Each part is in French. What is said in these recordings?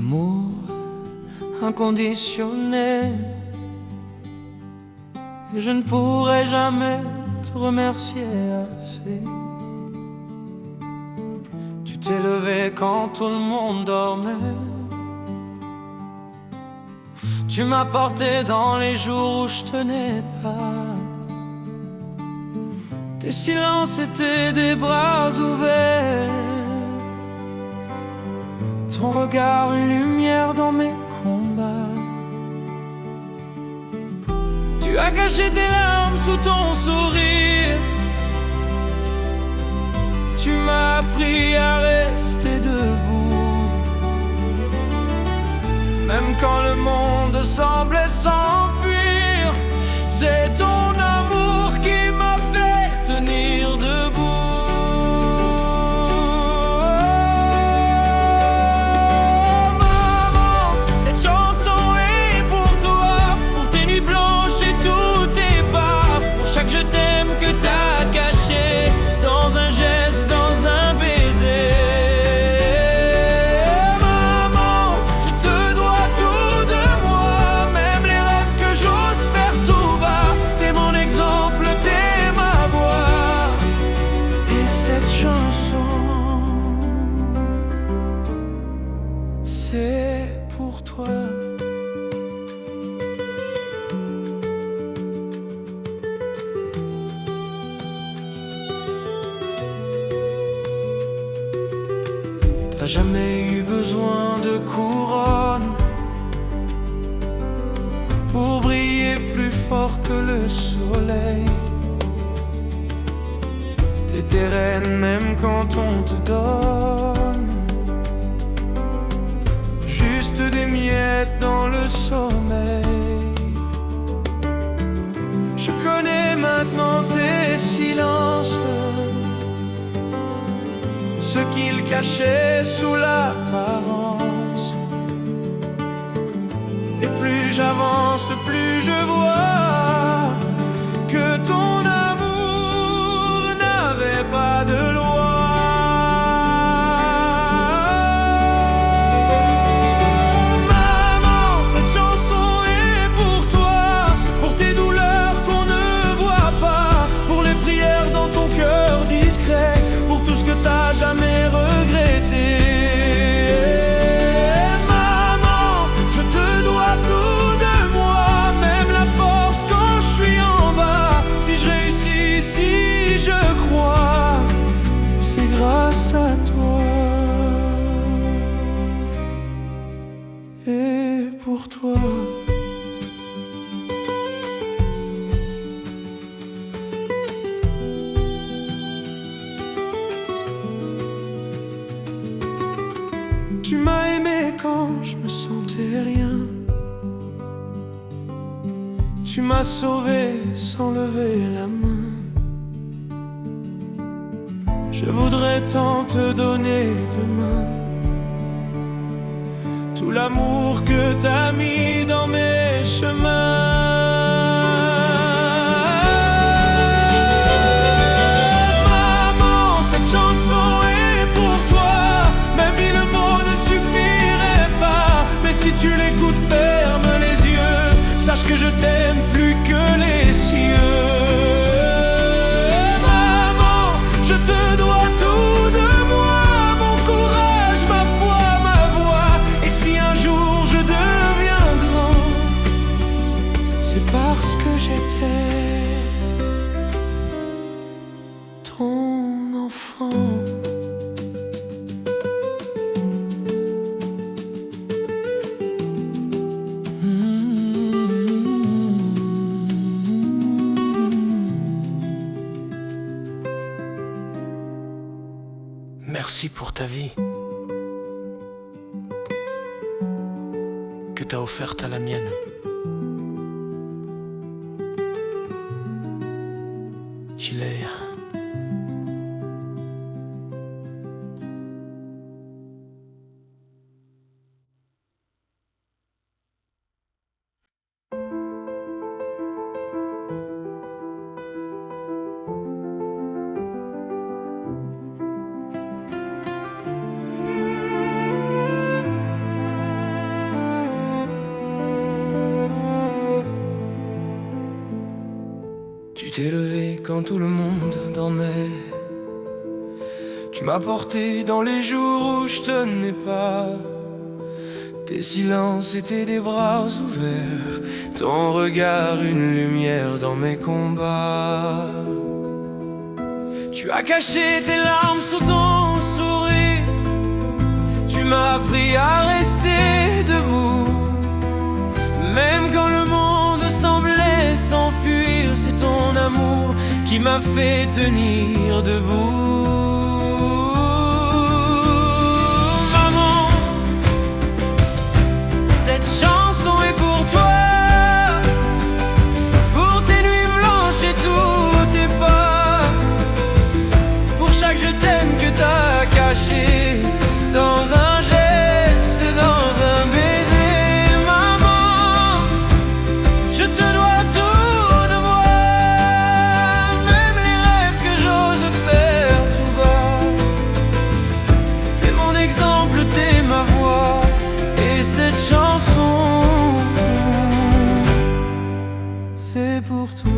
Amour inconditionnel, et je ne pourrai jamais te remercier assez. Tu t'es levé quand tout le monde dormait. Tu m'as porté dans les jours où je tenais pas. Tes silences étaient des bras ouverts, ton regard une lumière dans mes combats. Tu as caché tes larmes sous ton sourire. Tu m'as appris à rester debout, même quand le monde semblait s'enfuir. C'est ton amour qui m'a fait tenir debout. C'est pour toi. T'as jamais eu besoin de couronne pour briller plus fort que le soleil. T'es reine même quand on te donne juste des miettes dans le sommeil. Je connais maintenant tes silences, ce qu'ils cachaient sous l'apparence. Et plus j'avance, plus je vois que ton amour n'avait pas de loi. Jamais regretté. Maman, je te dois tout de moi, même la force quand je suis en bas. Si je réussis, si je crois, c'est grâce à toi et pour toi. Tu m'as aimé quand je me sentais rien. Tu m'as sauvé sans lever la main. Je voudrais tant te donner demain tout l'amour que t'as mis dans mes chemins. Si tu l'écoutes, ferme les yeux, sache que je t'aime plus que les cieux. Maman, je te dois tout de moi, mon courage, ma foi, ma voix. Et si un jour je deviens grand, c'est parce que j'étais ton enfant. Merci pour ta vie que t'as offerte à la mienne. Gilead. Tu t'es levé quand tout le monde dormait. Tu m'as porté dans les jours où je tenais pas. Tes silences étaient des bras ouverts, ton regard une lumière dans mes combats. Tu as caché tes larmes sous ton sourire. Tu m'as appris à rester debout, même quand le monde semblait s'enfuir. C'est ton amour qui m'a fait tenir debout. Maman, cette chanson est pour toi, pour tes nuits blanches et tous tes pas, pour chaque je t'aime que t'as caché dans un geste, dans un baiser. Maman, je te dois tout de moi, même les rêves que j'ose faire tout bas. T'es mon exemple, t'es ma voix, et cette chanson, c'est pour toi.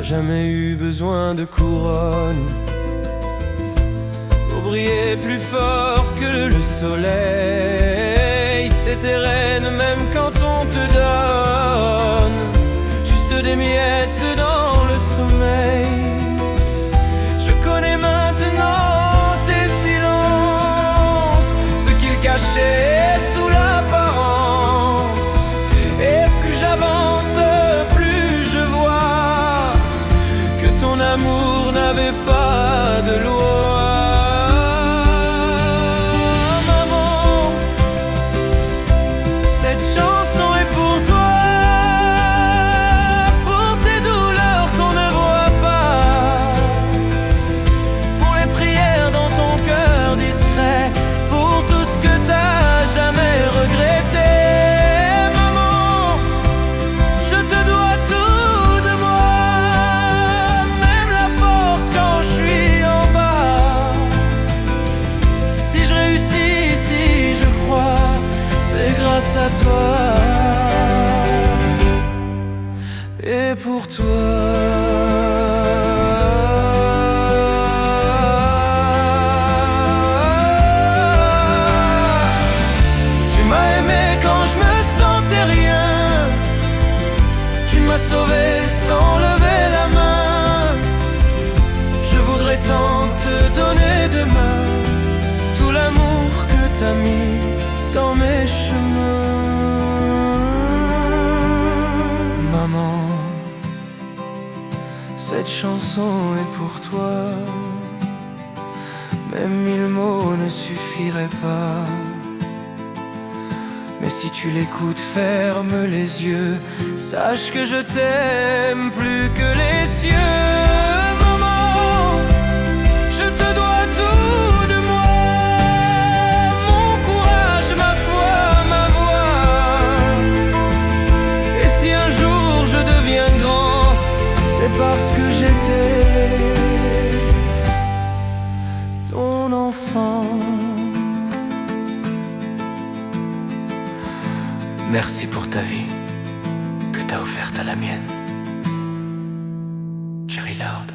Jamais eu besoin de couronne pour briller plus fort que le soleil. T'es reine même quand on te donne juste des miettes dans le sommeil. Je connais maintenant tes silences, ce qu'ils cachaient sous l'apparence. Et plus j'avance, plus je vois que ton amour n'avait pas de loi. Maman, cette chanson est pour toi, pour tes douleurs qu'on ne voit pas, pour les prières dans ton cœur discret, pour tout ce que t'as jamais regretté. Maman, je te dois tout de moi, même la force quand je suis en bas. Si je réussis, si je crois, c'est grâce à toi et pour toi. Tu m'as aimé quand je me sentais rien, tu m'as sauvé sans lever la main. Je voudrais tant te donner demain tout l'amour que t'as mis dans mes chemins. Maman, cette chanson est pour toi, même 1000 mots ne suffiraient pas. Mais si tu l'écoutes, ferme les yeux, sache que je t'aime plus que les cieux. Maman, je te dois tout de moi, mon courage, ma foi, ma voix. Et si un jour je deviens grand, c'est parce que j'étais ton enfant. Merci pour ta vie que t'as offerte à la mienne, Jerry Lord.